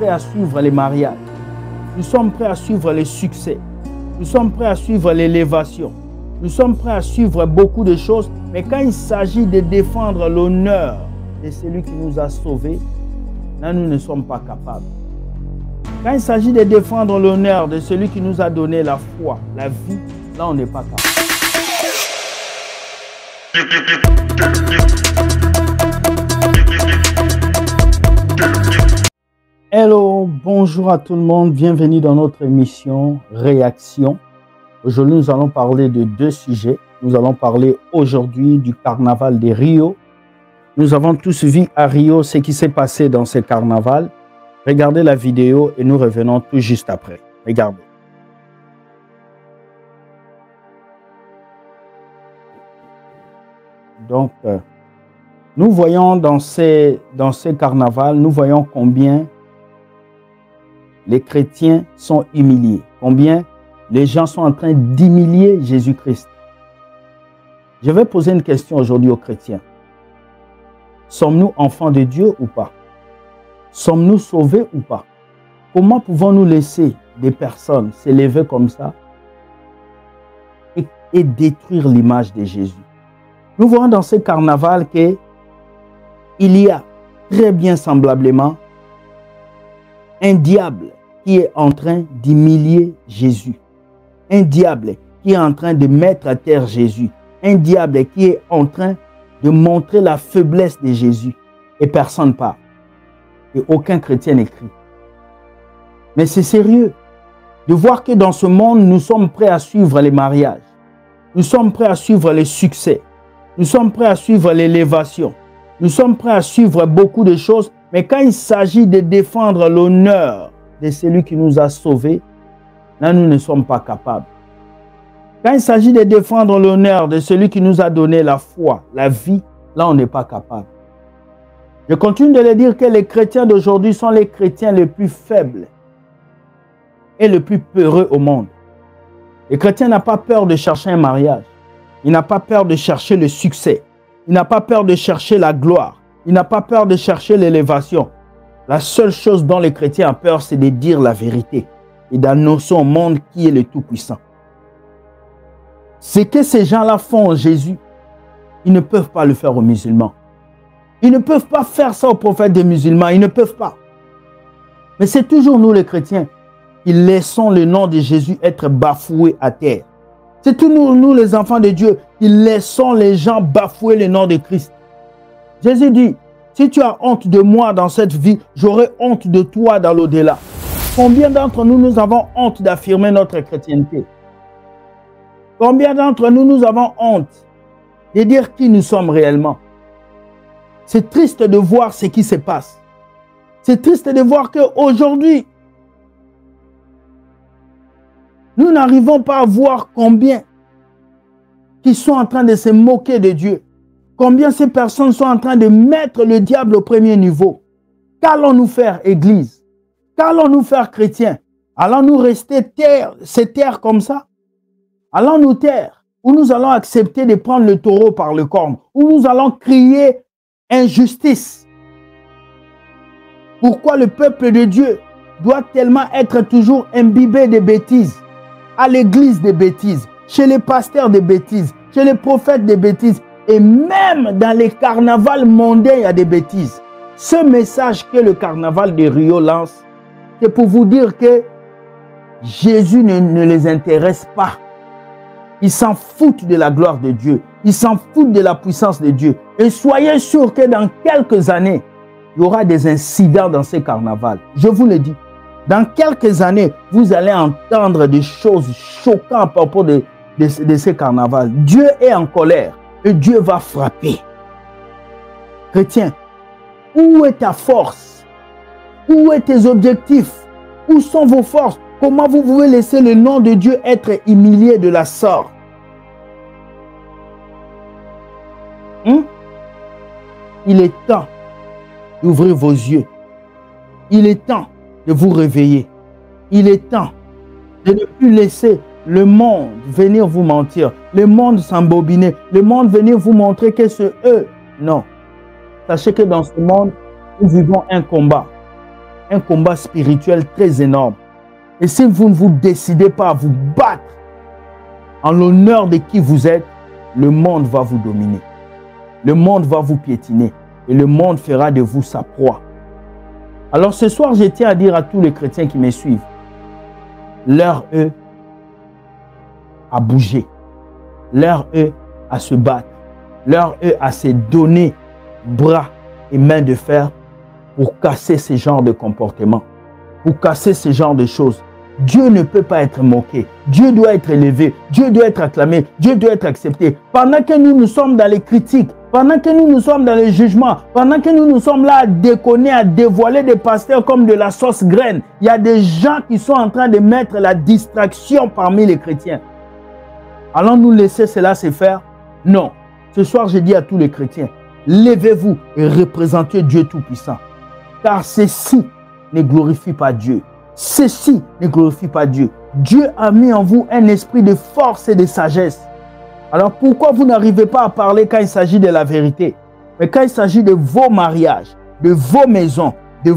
prêts à suivre les mariages. Nous sommes prêts à suivre les succès. Nous sommes prêts à suivre l'élévation. Nous sommes prêts à suivre beaucoup de choses. Mais quand il s'agit de défendre l'honneur de celui qui nous a sauvés, là, nous ne sommes pas capables. Quand il s'agit de défendre l'honneur de celui qui nous a donné la foi, la vie, là, on n'est pas capable. Hello, bonjour à tout le monde, bienvenue dans notre émission Réaction. Aujourd'hui, nous allons parler de deux sujets. Nous allons parler aujourd'hui du carnaval de Rio. Nous avons tous vu à Rio ce qui s'est passé dans ce carnaval. Regardez la vidéo et nous revenons tout juste après. Regardez. Donc, nous voyons dans ce carnaval, nous voyons combien les chrétiens sont humiliés, combien les gens sont en train d'humilier Jésus-Christ. Je vais poser une question aujourd'hui aux chrétiens. Sommes-nous enfants de Dieu ou pas? Sommes-nous sauvés ou pas? Comment pouvons-nous laisser des personnes s'élever comme ça et détruire l'image de Jésus? Nous voyons dans ce carnaval qu'il y a très bien semblablement un diable qui est en train d'humilier Jésus. Un diable qui est en train de mettre à terre Jésus. Un diable qui est en train de montrer la faiblesse de Jésus. Et personne ne parle. Et aucun chrétien n'écrit. Mais c'est sérieux de voir que dans ce monde, nous sommes prêts à suivre les mariages. Nous sommes prêts à suivre les succès. Nous sommes prêts à suivre l'élévation. Nous sommes prêts à suivre beaucoup de choses. Mais quand il s'agit de défendre l'honneur de celui qui nous a sauvés, là, nous ne sommes pas capables. Quand il s'agit de défendre l'honneur de celui qui nous a donné la foi, la vie, là, on n'est pas capable. Je continue de le dire que les chrétiens d'aujourd'hui sont les chrétiens les plus faibles et les plus peureux au monde. Le chrétien n'a pas peur de chercher un mariage. Il n'a pas peur de chercher le succès. Il n'a pas peur de chercher la gloire. Il n'a pas peur de chercher l'élévation. La seule chose dont les chrétiens ont peur, c'est de dire la vérité et d'annoncer au monde qui est le Tout-Puissant. Ce que ces gens-là font en Jésus, ils ne peuvent pas le faire aux musulmans. Ils ne peuvent pas faire ça aux prophètes des musulmans. Ils ne peuvent pas. Mais c'est toujours nous les chrétiens qui laissons le nom de Jésus être bafoué à terre. C'est toujours nous les enfants de Dieu qui laissons les gens bafouer le nom de Christ. Jésus dit, si tu as honte de moi dans cette vie, j'aurai honte de toi dans l'au-delà. Combien d'entre nous, nous avons honte d'affirmer notre chrétienté? Combien d'entre nous, nous avons honte de dire qui nous sommes réellement? C'est triste de voir ce qui se passe. C'est triste de voir qu'aujourd'hui, nous n'arrivons pas à voir combien qui sont en train de se moquer de Dieu. Combien ces personnes sont en train de mettre le diable au premier niveau. Qu'allons-nous faire, Église? Qu'allons-nous faire, chrétiens? Allons-nous rester se taire comme ça? Allons-nous taire? Ou nous allons accepter de prendre le taureau par le corne? Ou nous allons crier injustice? Pourquoi le peuple de Dieu doit tellement être toujours imbibé de bêtises? À l'église des bêtises, chez les pasteurs des bêtises, chez les prophètes des bêtises, et même dans les carnavals mondains, il y a des bêtises. Ce message que le carnaval de Rio lance, c'est pour vous dire que Jésus ne les intéresse pas. Ils s'en foutent de la gloire de Dieu. Ils s'en foutent de la puissance de Dieu. Et soyez sûrs que dans quelques années, il y aura des incidents dans ces carnavals. Je vous le dis. Dans quelques années, vous allez entendre des choses choquantes à propos de ces carnavals. Dieu est en colère et Dieu va frapper. Chrétien, où est ta force? Où est tes objectifs? Où sont vos forces? Comment vous pouvez laisser le nom de Dieu être humilié de la sorte? Il est temps d'ouvrir vos yeux. Il est temps de vous réveiller. Il est temps de ne plus laisser le monde venir vous mentir, le monde s'embobiner, le monde venir vous montrer que c'est eux. Non. Sachez que dans ce monde, nous vivons un combat. un combat spirituel très énorme. Et si vous ne vous décidez pas à vous battre en l'honneur de qui vous êtes, le monde va vous dominer. Le monde va vous piétiner. Et le monde fera de vous sa proie. Alors ce soir, je tiens à dire à tous les chrétiens qui me suivent, l'heure est à bouger. L'heure est à se battre. L'heure est à se donner bras et mains de fer pour casser ce genre de comportement, pour casser ce genre de choses. Dieu ne peut pas être moqué. Dieu doit être élevé. Dieu doit être acclamé. Dieu doit être accepté. Pendant que nous sommes dans les critiques, pendant que nous sommes dans les jugements, pendant que nous sommes là à déconner, à dévoiler des pasteurs comme de la sauce graine, il y a des gens qui sont en train de mettre la distraction parmi les chrétiens. Allons-nous laisser cela se faire? Non. Ce soir, je dis à tous les chrétiens, levez-vous et représentez Dieu Tout-Puissant. Car ceci ne glorifie pas Dieu. Ceci ne glorifie pas Dieu. Dieu a mis en vous un esprit de force et de sagesse. Alors pourquoi vous n'arrivez pas à parler quand il s'agit de la vérité? Mais quand il s'agit de vos mariages, de vos maisons, de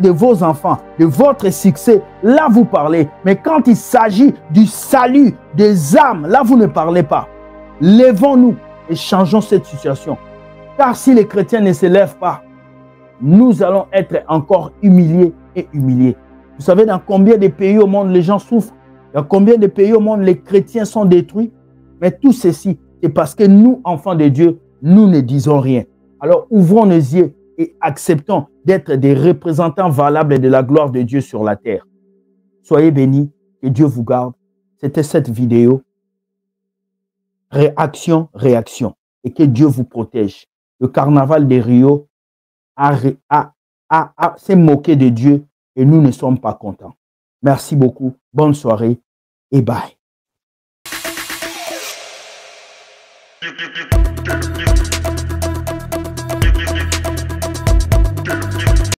vos enfants, de votre succès, là vous parlez. Mais quand il s'agit du salut des âmes, là vous ne parlez pas. Levons-nous et changeons cette situation. Car si les chrétiens ne se lèvent pas, nous allons être encore humiliés et humiliés. Vous savez dans combien de pays au monde les gens souffrent? Dans combien de pays au monde les chrétiens sont détruits? Mais tout ceci, c'est parce que nous, enfants de Dieu, nous ne disons rien. Alors ouvrons nos yeux et acceptons d'être des représentants valables de la gloire de Dieu sur la terre. Soyez bénis, que Dieu vous garde. C'était cette vidéo. Réaction, réaction. Et que Dieu vous protège. Le carnaval de Rio s'est moqué de Dieu et nous ne sommes pas contents. Merci beaucoup. Bonne soirée et bye.